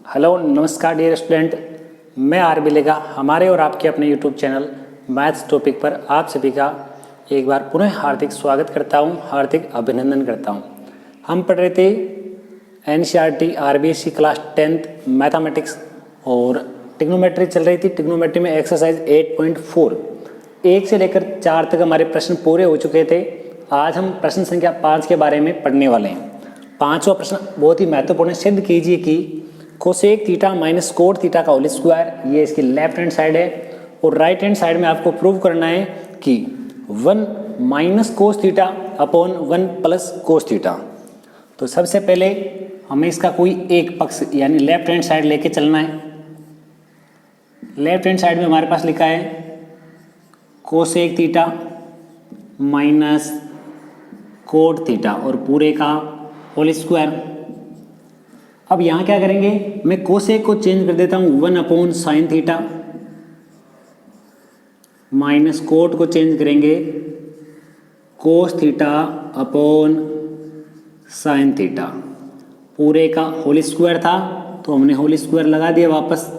Hello नमस्कार dear student, मैं are बिलेगा हमारे और आपके अपने यूट्यूब चैनल मैथ्स टॉपिक पर आप सभी का एक बार पुनः हार्दिक स्वागत करता हूं, हार्दिक अभिनंदन करता हूं। हम पढ़ रहे थे NCERT RBSE class 10th mathematics और ट्रिग्नोमेट्री चल रही थी। ट्रिग्नोमेट्री में एक्सरसाइज 8.4 1 से लेकर 4 तक हमारे प्रश्न पूरे हो चुके थे। आज हम प्रश्न संख्या 5 के बारे में पढ़ने वाले हैं। 5वां प्रश्न बहुत ही महत्वपूर्ण है। सिद्ध कीजिए कि cosec theta minus cot theta का होल स्क्वायर, ये इसकी लेफ्ट हैंड साइड है, और राइट हैंड साइड में आपको प्रूव करना है कि 1 minus cos theta upon 1 plus cos theta. तो सबसे पहले हमें इसका कोई एक पक्ष यानी लेफ्ट हैंड साइड लेके चलना है। लेफ्ट हैंड साइड में हमारे पास लिखा है cosec theta minus cot theta और पूरे का होल स्क्वायर। अब यहाँ क्या करेंगे, मैं कोसेक को चेंज कर देता हूँ 1 upon sine theta, minus cot को चेंज करेंगे cos theta upon sine theta. पूरे का होल स्क्वायर था तो हमने होल स्क्वायर लगा दिया वापस।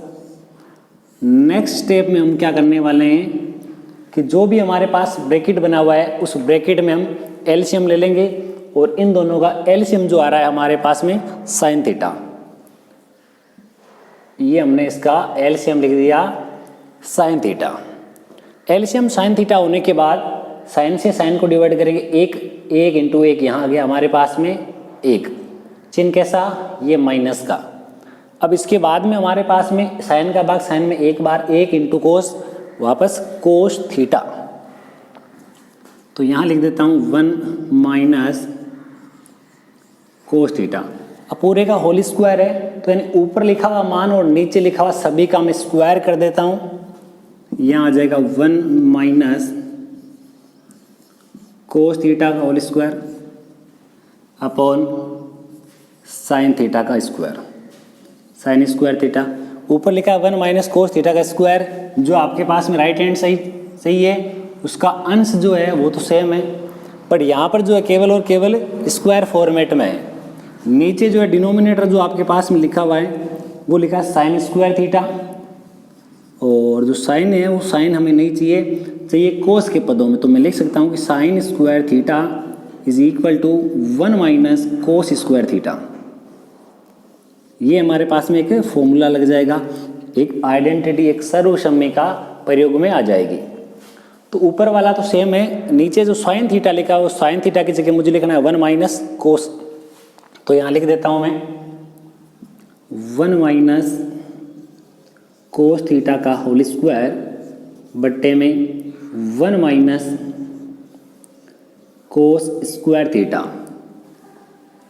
नेक्स्ट स्टेप में हम क्या करने वाले हैं कि जो भी हमारे पास ब्रैकेट बना हुआ है उस ब्रैकेट में हम एलसीएम ले लेंगे और इन दोनों का एलसीएम जो आ रहा है हमारे पास में साइन थीटा, ये हमने इसका एलसीएम लिख दिया sine theta. LCM sine theta होने के बाद साइन से साइन को डिवाइड करेंगे, एक इंटू एक यहाँ आ गया हमारे पास में एक, चिन्ह कैसा, ये माइनस का। अब इसके बाद में हमारे पास में साइन का भाग साइन में एक बार, एक इंटू कोस, वापस कोस थीटा। तो यहाँ लिख देता हूँ 1 माइनस कोस थीटा। अब पूरे का होल स्क्वायर है तो यानी ऊपर लिखा हुआ मान और नीचे लिखा हुआ सभी का मैं स्क्वायर कर देता हूँ। यहाँ आ जाएगा 1 माइनस कोस थीटा का whole square upon sine theta का स्क्वायर, साइन स्क्वायर थीटा। ऊपर लिखा है 1 माइनस कोस थीटा का स्क्वायर, जो आपके पास में राइट हैंड सही है, उसका अंश जो है वो तो सेम है, पर यहाँ पर जो है केवल और केवल स्क्वायर फॉर्मेट में है। नीचे जो है डिनोमिनेटर जो आपके पास में लिखा हुआ है वो लिखा है साइन स्क्वायर थीटा, और जो साइन है वो साइन हमें नहीं चाहिए कोस के पदों में। तो मैं लिख सकता हूँ कि sine square theta is equal to 1 minus cos square theta. ये हमारे पास में एक फॉर्मूला लग जाएगा, एक आइडेंटिटी, एक सर्वसम्मिका प्रयोग में आ जाएगी। तो ऊपर वाला तो सेम है, नीचे जो साइन थीटा लिखा है वो साइन थीटा की जगह मुझे लिखना है 1 माइनस कोस। तो यहाँ लिख देता हूँ मैं 1 माइनस कोस थीटा का होल स्क्वायर बट्टे में 1 माइनस कोस स्क्वायर थीटा।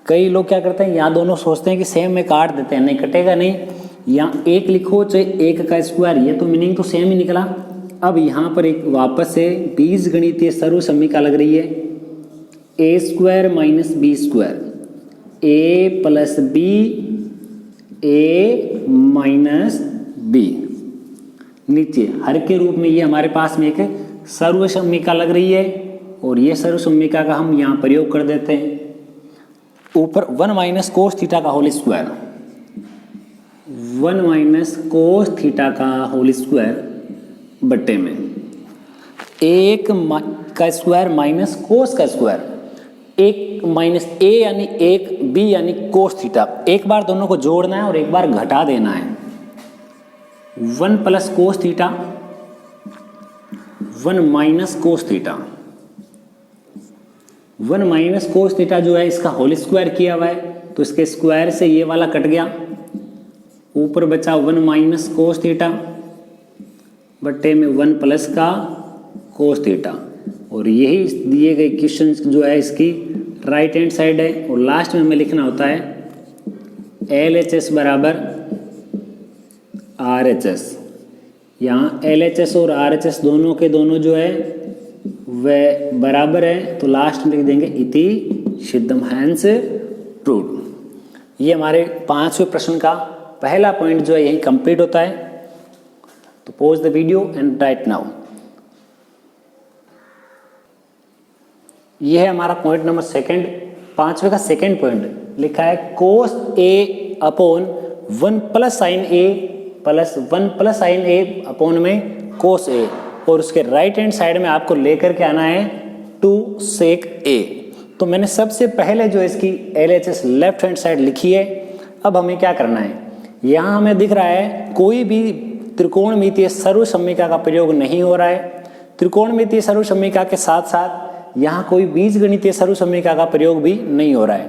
कई लोग क्या करते हैं, यहाँ दोनों सोचते हैं कि सेम में काट देते हैं, नहीं कटेगा नहीं, यहाँ एक लिखो चाहे एक का स्क्वायर, ये तो मीनिंग तो सेम ही निकला। अब यहाँ पर एक वापस से बीजगणितीय सर्वसम्मिका लग रही है, ए स्क्वायर माइनस बी स्क्वायर, ए प्लस बी, ए माइनस बी। नीचे हर के रूप में ये हमारे पास में एक सर्वसम्मिका लग रही है, और ये सर्वसम्मिका का हम यहाँ प्रयोग कर देते हैं। ऊपर 1 माइनस कोस थीटा का whole square, 1 minus cos theta का होल स्क्वायर बट्टे में एक का स्क्वायर माइनस कोस का स्क्वायर, एक माइनस ए यानी एक, बी यानी कोस थीटा। एक बार दोनों को जोड़ना है और एक बार घटा देना है। 1 plus cos theta, 1 minus cos theta. 1 minus cos theta जो है इसका होल स्क्वायर किया हुआ है, तो इसके स्क्वायर से ये वाला कट गया, ऊपर बचा 1 माइनस कोस थीटा बट्टे में 1 प्लस का कोस थीटा। और यही दिए गए क्वेश्चन जो है इसकी राइट हैंड साइड है, और लास्ट में हमें लिखना होता है LHS बराबर RHS। यहाँ LHS और RHS दोनों के दोनों जो है वह बराबर है, तो लास्ट में लिख देंगे इति सिद्धम, हैंस प्रूव्ड। ये हमारे 5वें प्रश्न का पहला पॉइंट जो है यही कंप्लीट होता है। तो pause the video and right now. ये है हमारा पॉइंट नंबर 2, 5वें का सेकंड पॉइंट लिखा है कोस ए अपॉन 1 प्लस साइन ए प्लस 1 प्लस साइन ए अपॉन में कोस ए, और उसके राइट हैंड साइड में आपको लेकर के आना है 2 सेक ए। तो मैंने सबसे पहले जो इसकी LHS लेफ्ट हैंड साइड लिखी है। अब हमें क्या करना है, यहाँ हमें दिख रहा है कोई भी त्रिकोणमितीय सर्वसम्मिका का प्रयोग नहीं हो रहा है। त्रिकोणमितीय सर्वसम्मिका के साथ साथ यहाँ कोई बीजगणितीय सर्वसम्मिका का प्रयोग भी नहीं हो रहा है।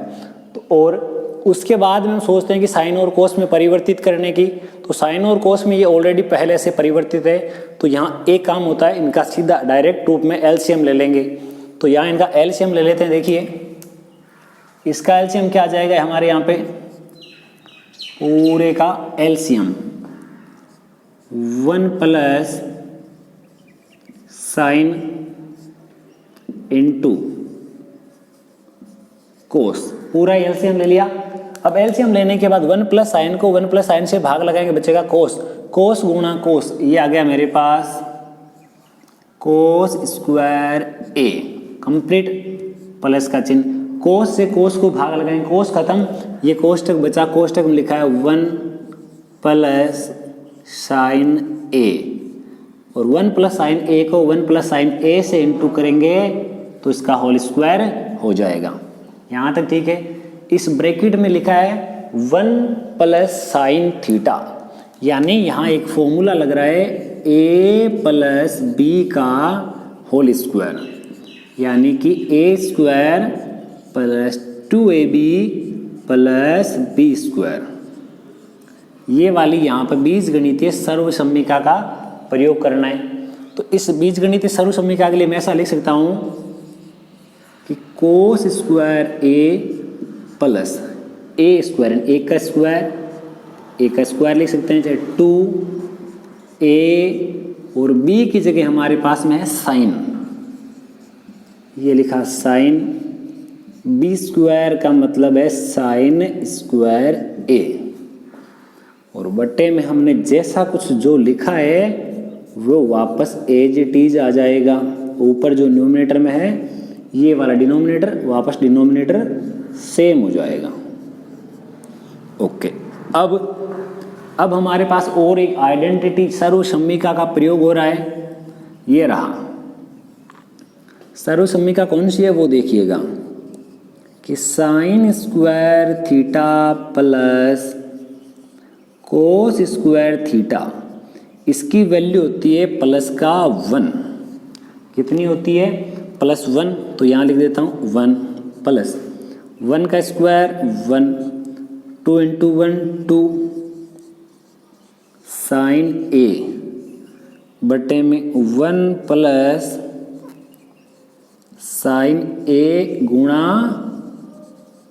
तो और उसके बाद में हम सोचते हैं कि साइन और कोस में परिवर्तित करने की, तो साइन और कोस में ये ऑलरेडी पहले से परिवर्तित है। तो यहाँ एक काम होता है, इनका सीधा डायरेक्ट रूप में LCM ले लेंगे। तो यहाँ इनका LCM ले लेते हैं। देखिए इसका LCM क्या आ जाएगा हमारे यहाँ पे, पूरे का LCM 1 plus sine into cos, पूरा LCM ले लिया। अब LCM लेने के बाद 1 प्लस साइन को 1 प्लस साइन से भाग लगाएंगे, बचेगा कोस, कोस गुणा कोस, ये आ गया मेरे पास कोस स्क्वायर ए कंप्लीट, प्लस का चिन्ह, कोस से कोस को भाग लगाएंगे, कोस खत्म, ये कोष्टक बचा, कोष्टक में लिखा है 1 प्लस साइन ए, और 1 प्लस साइन ए को 1 प्लस साइन ए से इंटू करेंगे तो इसका होल स्क्वायर हो जाएगा। यहाँ तक ठीक है। इस ब्रैकेट में लिखा है 1 प्लस साइन थीटा, यानी यहाँ एक फॉर्मूला लग रहा है a प्लस बी का होल स्क्वायर, यानी कि a square plus 2ab plus B square. ये वाली यहाँ पर बीजगणितीय सर्वसम्मिका का प्रयोग करना है। तो इस बीजगणितीय सर्वसम्मिका के लिए मैं ऐसा लिख सकता हूँ कि कोस स्क्वायर ए प्लस ए स्क्वायर, ए का स्क्वायर लिख सकते हैं, चाहे 2a और b की जगह हमारे पास में है साइन, ये लिखा साइन, बी स्क्वायर का मतलब है साइन स्क्वायर ए, और बट्टे में हमने जैसा कुछ जो लिखा है वो वापस एज इट इज आ जाएगा। ऊपर जो न्यूमरेटर में है ये वाला डिनोमिनेटर, वापस डिनोमिनेटर सेम हो जाएगा। ओके, अब हमारे पास और एक आइडेंटिटी सर्वसम्मिका का प्रयोग हो रहा है। ये रहा सर्वसम्मिका, कौन सी है वो देखिएगा कि sine square theta plus cos square theta, इसकी वैल्यू होती है प्लस का 1। कितनी होती है? प्लस 1। तो यहाँ लिख देता हूँ 1 प्लस 1 का स्क्वायर 1, 2 इंटू 1 2 साइन ए बटे में 1 प्लस साइन ए गुणा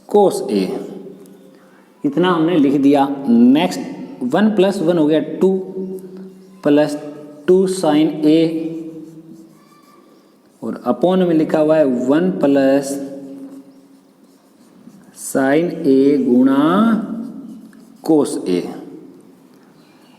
कोस ए, इतना हमने लिख दिया। नेक्स्ट 1 प्लस 1 हो गया 2 प्लस 2 साइन ए, और अपॉन में लिखा हुआ है 1 प्लस साइन ए गुणा कोस ए।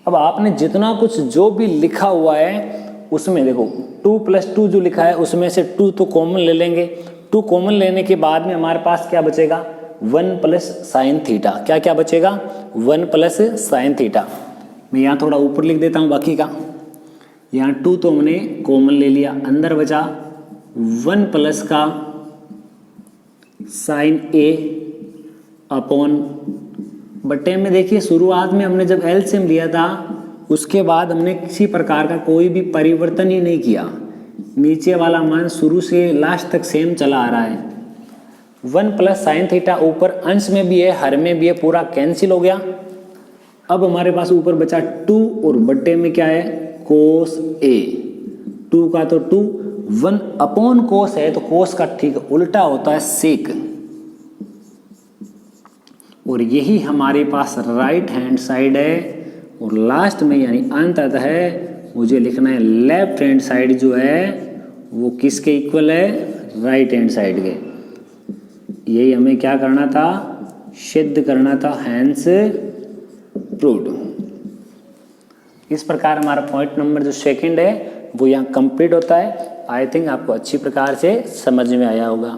अब आपने जितना कुछ जो भी लिखा हुआ है उसमें देखो 2 प्लस 2 जो लिखा है उसमें से 2 तो कॉमन ले लेंगे। 2 कॉमन लेने के बाद में हमारे पास क्या बचेगा? 1 प्लस साइन थीटा। क्या क्या बचेगा? 1 प्लस साइन थीटा। मैं यहाँ थोड़ा ऊपर लिख देता हूँ बाकी का। यहाँ 2 तो हमने कॉमन ले लिया, अंदर बचा 1 प्लस का साइन ए अपॉन बटे में। देखिए शुरुआत में हमने जब एलसीएम लिया था उसके बाद हमने किसी प्रकार का कोई भी परिवर्तन ही नहीं किया। नीचे वाला मान शुरू से लास्ट तक सेम चला आ रहा है। 1 प्लस साइन थीटा ऊपर अंश में भी है, हर में भी है, पूरा कैंसिल हो गया। अब हमारे पास ऊपर बचा 2 और बट्टे में क्या है? कोस ए। 2 का तो 2, 1 अपॉन कोस है तो कोस का ठीक उल्टा होता है सेक, और यही हमारे पास राइट हैंड साइड है। और लास्ट में यानी अंततः है मुझे लिखना है लेफ्ट हैंड साइड जो है वो किसके इक्वल है? राइट हैंड साइड के। यही हमें क्या करना था? सिद्ध करना था, हैंस प्रूव्ड। इस प्रकार हमारा पॉइंट नंबर जो सेकंड है वो यहाँ कंप्लीट होता है। आई थिंक आपको अच्छी प्रकार से समझ में आया होगा।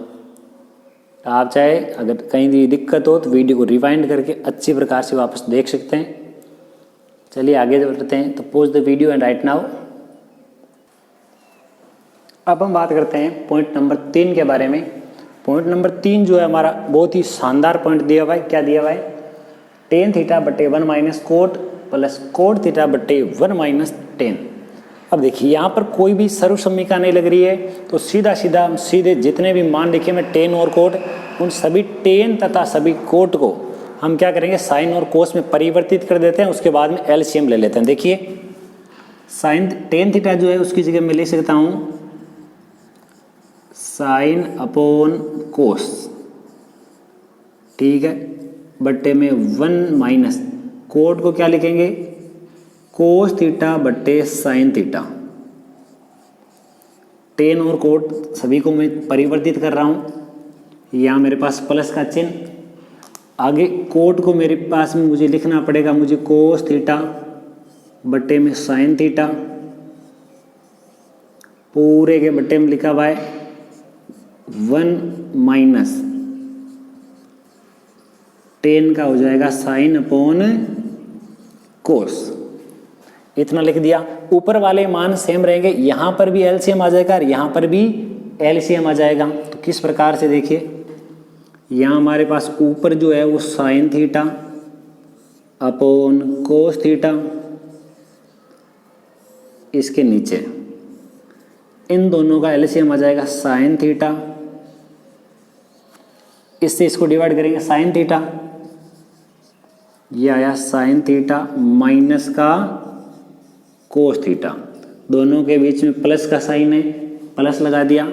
आप चाहे अगर कहीं भी दिक्कत हो तो वीडियो को रिवाइंड करके अच्छी प्रकार से वापस देख सकते हैं। चलिए आगे बढ़ते हैं। तो pause the video and right now. अब हम बात करते हैं पॉइंट नंबर 3 के बारे में। पॉइंट नंबर 3 जो है हमारा बहुत ही शानदार पॉइंट दिया हुआ है। क्या दिया हुआ है? टेन थीटा बटे 1 minus cot plus cot theta बटे 1 माइनस टेन। अब देखिए यहाँ पर कोई भी सर्वसमीका नहीं लग रही है, तो सीधे जितने भी मान लिखे मैं टेन और कोट, उन सभी टेन तथा सभी कोट को हम क्या करेंगे, साइन और कोस में परिवर्तित कर देते हैं। उसके बाद में एलसीएम ले लेते हैं। देखिए साइन टेन थीटा जो है उसकी जगह मैं लिख सकता हूँ साइन अपॉन कोस, ठीक है, बट्टे में 1 माइनस कोट को क्या लिखेंगे, कोस थीटा बट्टे साइन थीटा। टेन और कोट सभी को मैं परिवर्तित कर रहा हूँ। यहाँ मेरे पास प्लस का चिन्ह, आगे कोट को मेरे पास में मुझे लिखना पड़ेगा, मुझे कोस थीटा बट्टे में साइन थीटा, पूरे के बट्टे में लिखा हुआ है 1 माइनस टेन का हो जाएगा साइन अपॉन कोस। इतना लिख दिया। ऊपर वाले मान सेम रहेंगे, यहाँ पर भी एलसीएम आ जाएगा और यहाँ पर भी एलसीएम आ जाएगा। तो किस प्रकार से देखिए, यहाँ हमारे पास ऊपर जो है वो sign theta upon cos theta, इसके नीचे इन दोनों का एलसीएम आ जाएगा साइन थीटा, इससे इसको डिवाइड करेंगे साइन थीटा, ये आया साइन थीटा माइनस का कोस थीटा, दोनों के बीच में प्लस का साइन है, प्लस लगा दिया।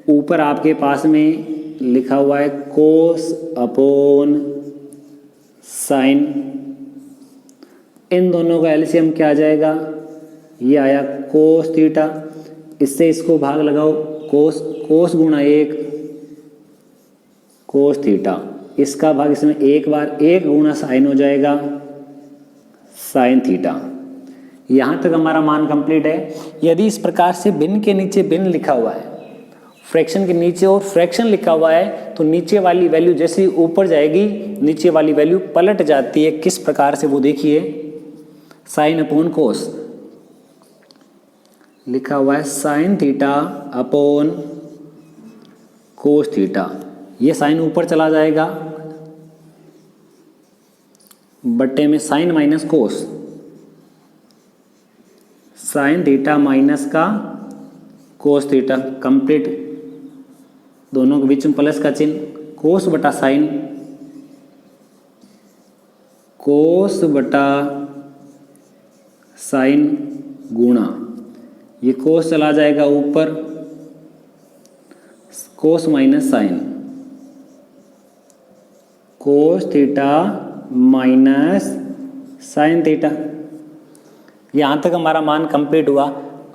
ऊपर आपके पास में लिखा हुआ है कोस अपॉन साइन, इन दोनों का एलसीएम क्या आ जाएगा, ये आया कोस थीटा, इससे इसको भाग लगाओ, कोस गुणा 1 कोस थीटा, इसका भाग इसमें एक बार 1 गुणा साइन हो जाएगा साइन थीटा। यहाँ तक हमारा मान कंप्लीट है। यदि इस प्रकार से भिन्न के नीचे भिन्न लिखा हुआ है, फ्रैक्शन के नीचे और फ्रैक्शन लिखा हुआ है, तो नीचे वाली वैल्यू जैसे ऊपर जाएगी नीचे वाली वैल्यू पलट जाती है। किस प्रकार से वो देखिए, साइन अपॉन कोस लिखा हुआ है sine theta upon cos theta, ये साइन ऊपर चला जाएगा बट्टे में sine minus cos, sine theta minus का कोस थीटा कंप्लीट, दोनों के बीच में प्लस का चिन्ह, कोस बटा साइन, कोस बटा साइन गुणा, ये कोस चला जाएगा ऊपर, cos minus sine, cos theta minus sine theta. यहाँ तक हमारा मान कंप्लीट हुआ।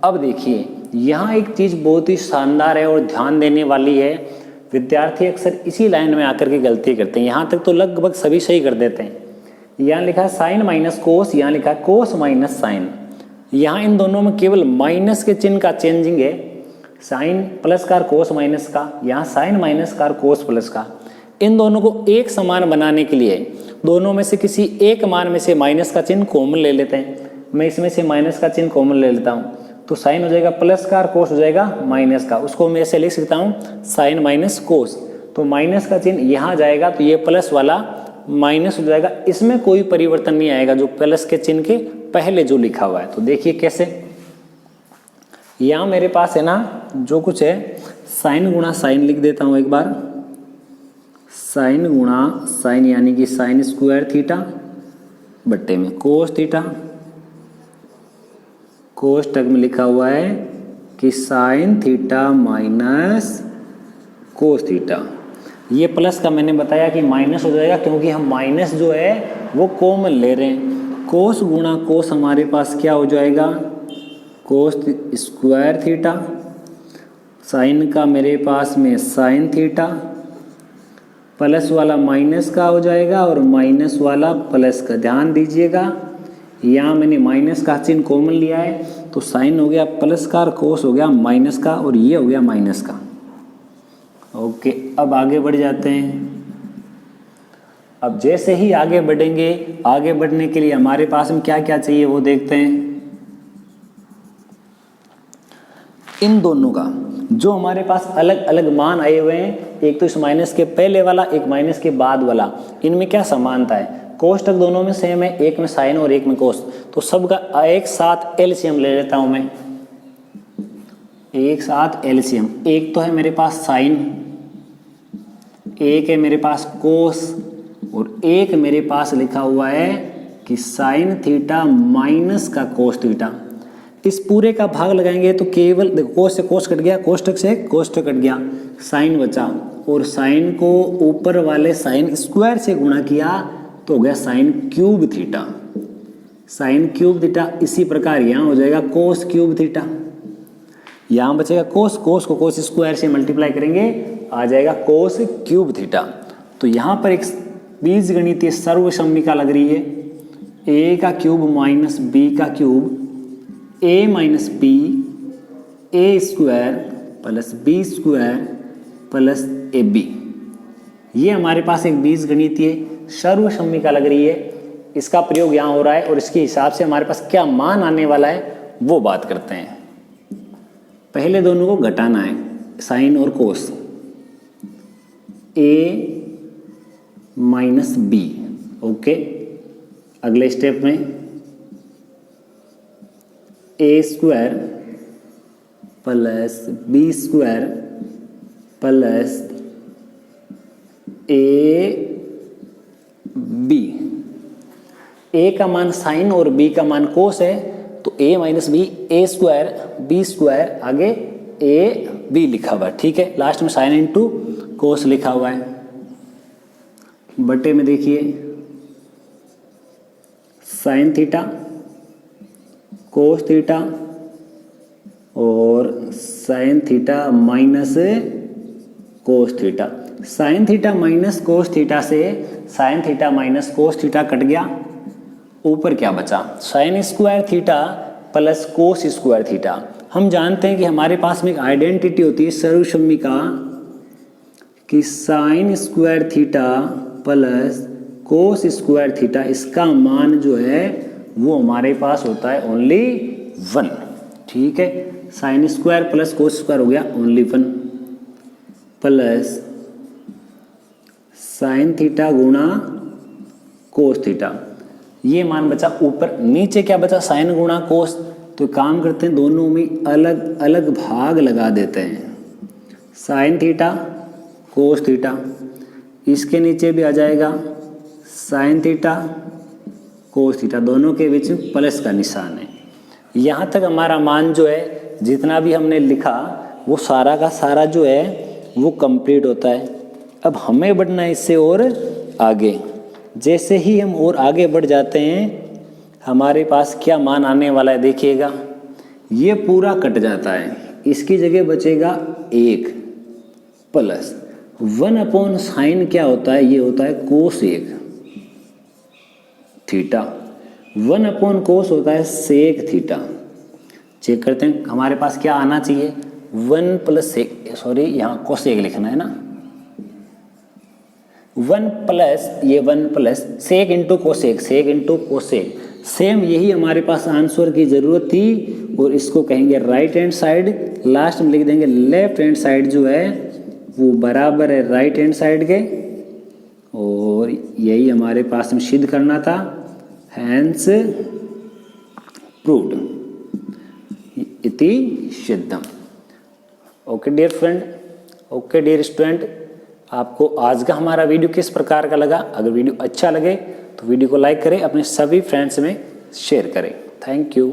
अब देखिए यहाँ एक चीज़ बहुत ही शानदार है और ध्यान देने वाली है। विद्यार्थी अक्सर इसी लाइन में आकर के गलती करते हैं। यहाँ तक तो लगभग सभी सही कर देते हैं। यहाँ लिखा है साइन माइनस कोस, यहाँ लिखा है कोस माइनस साइन। यहाँ इन दोनों में केवल माइनस के चिन्ह का चेंजिंग है, साइन प्लस का कोस माइनस का, यहाँ साइन माइनस का कोस प्लस का। इन दोनों को एक समान बनाने के लिए दोनों में से किसी एक मान में से माइनस का चिन्ह कॉमन ले लेते हैं। मैं इसमें से माइनस का चिन्ह कॉमन ले लेता हूँ, तो साइन हो जाएगा प्लस का और कोस हो जाएगा माइनस का। उसको मैं ऐसे लिख सकता हूँ साइन माइनस कोस। तो माइनस का चिन्ह यहाँ जाएगा तो ये प्लस वाला माइनस हो जाएगा, इसमें कोई परिवर्तन नहीं आएगा जो प्लस के चिन्ह के पहले जो लिखा हुआ है। तो देखिए कैसे, यहाँ मेरे पास है ना जो कुछ है साइन गुणा साइन लिख देता हूँ एक बार, साइन गुणा साइन यानी कि साइन स्क्वायर थीटा बट्टे में कोस थीटा, कोस टर्म में लिखा हुआ है कि sign theta minus cos theta. ये प्लस का मैंने बताया कि माइनस हो जाएगा क्योंकि हम माइनस जो है वो कॉमन ले रहे हैं। कोस गुणा कोस हमारे पास क्या हो जाएगा, कोस स्क्वायर थीटा, साइन का मेरे पास में साइन थीटा, प्लस वाला माइनस का हो जाएगा और माइनस वाला प्लस का। ध्यान दीजिएगा यहाँ मैंने माइनस का चिन्ह कॉमन लिया है, तो साइन हो गया प्लस का और कोस हो गया माइनस का और ये हो गया माइनस का। ओके, अब आगे बढ़ जाते हैं। अब जैसे ही आगे बढ़ेंगे, आगे बढ़ने के लिए हमारे पास में क्या क्या चाहिए वो देखते हैं। इन दोनों का जो हमारे पास अलग अलग मान आए हुए हैं, एक तो इस माइनस के पहले वाला, एक माइनस के बाद वाला, इनमें क्या समानता है? कोष्टक दोनों में सेम है, एक में साइन और एक में कोस, तो सबका एक साथ एलसीएम ले लेता हूं मैं, एक साथ एलसीएम। एक तो है मेरे पास साइन, एक है मेरे पास कोस, और एक मेरे पास लिखा हुआ है कि साइन थीटा माइनस का कोस थीटा। इस पूरे का भाग लगाएंगे तो केवल देखो, कोस से कोस कट गया, कोष्टक से कोष्टक कट गया, साइन बचा, और साइन को ऊपर वाले साइन स्क्वायर से गुणा किया तो हो गया sine cube theta, sine cube theta. इसी प्रकार यहाँ हो जाएगा कोस क्यूब थीटा, यहाँ बचेगा कोस, कोस को कोस स्क्वायर से मल्टीप्लाई करेंगे, आ जाएगा कोस क्यूब थीटा। तो यहाँ पर एक बीजगणितीय सर्वसम्मिका लग रही है, ए का क्यूब माइनस बी का cube, A minus B, A square plus B square plus A B. ये हमारे पास एक बीजगणितीय सर्वसम्मिका लग रही है, इसका प्रयोग यहाँ हो रहा है, और इसके हिसाब से हमारे पास क्या मान आने वाला है वो बात करते हैं। पहले दोनों को घटाना है, साइन और cos, A minus B. Okay, अगले स्टेप में A square plus B square plus A B. A का मान साइन और बी का मान कोस है, तो ए minus B, A square B square, आगे ए बी लिखा हुआ है, ठीक है। लास्ट में साइन इंटू कोस लिखा हुआ है। बटे में देखिए साइन थीटा कोस थीटा और sine theta minus cos theta. Sine theta minus cos theta से sine theta minus cos theta cut गया, ऊपर क्या बचा? Sine square theta plus cos square theta. हम जानते हैं कि हमारे पास में एक आइडेंटिटी होती है सर्वसम्मिका कि sine square theta plus cos square theta, इसका मान जो है वो हमारे पास होता है ओनली 1, ठीक है। Sine square plus cos square हो गया ओनली 1, प्लस साइन थीटा गुणा कोस थीटा, ये मान बचा ऊपर। नीचे क्या बचा? साइन गुणा कोस। तो काम करते हैं, दोनों में अलग अलग भाग लगा देते हैं, साइन थीटा कोस थीटा, इसके नीचे भी आ जाएगा साइन थीटा कोस थीटा, दोनों के बीच में प्लस का निशान है। यहाँ तक हमारा मान जो है जितना भी हमने लिखा वो सारा का सारा जो है वो कंप्लीट होता है। अब हमें बढ़ना है इससे और आगे। जैसे ही हम और आगे बढ़ जाते हैं हमारे पास क्या मान आने वाला है देखिएगा, ये पूरा कट जाता है, इसकी जगह बचेगा 1 प्लस 1 अपॉन साइन क्या होता है? ये होता है कोस 1 थीटा, 1 अपॉन कोस होता है सेक थीटा। चेक करते हैं हमारे पास क्या आना चाहिए, 1 प्लस सेक, सॉरी यहाँ कोसेक लिखना है ना, 1 प्लस ये 1 प्लस सेक इंटू कोसेक, सेक इंटू कोसेक। सेम यही हमारे पास आंसर की जरूरत थी, और इसको कहेंगे राइट हैंड साइड, लास्ट में लिख देंगे लेफ्ट हैंड साइड जो है वो बराबर है राइट हैंड साइड के, और यही हमारे पास में सिद्ध करना था, हैंस प्रूव्ड इति सिद्धम। Okay dear friend, okay dear student, आपको आज का हमारा वीडियो किस प्रकार का लगा? अगर वीडियो अच्छा लगे तो वीडियो को लाइक करें, अपने सभी फ्रेंड्स में शेयर करें। Thank you.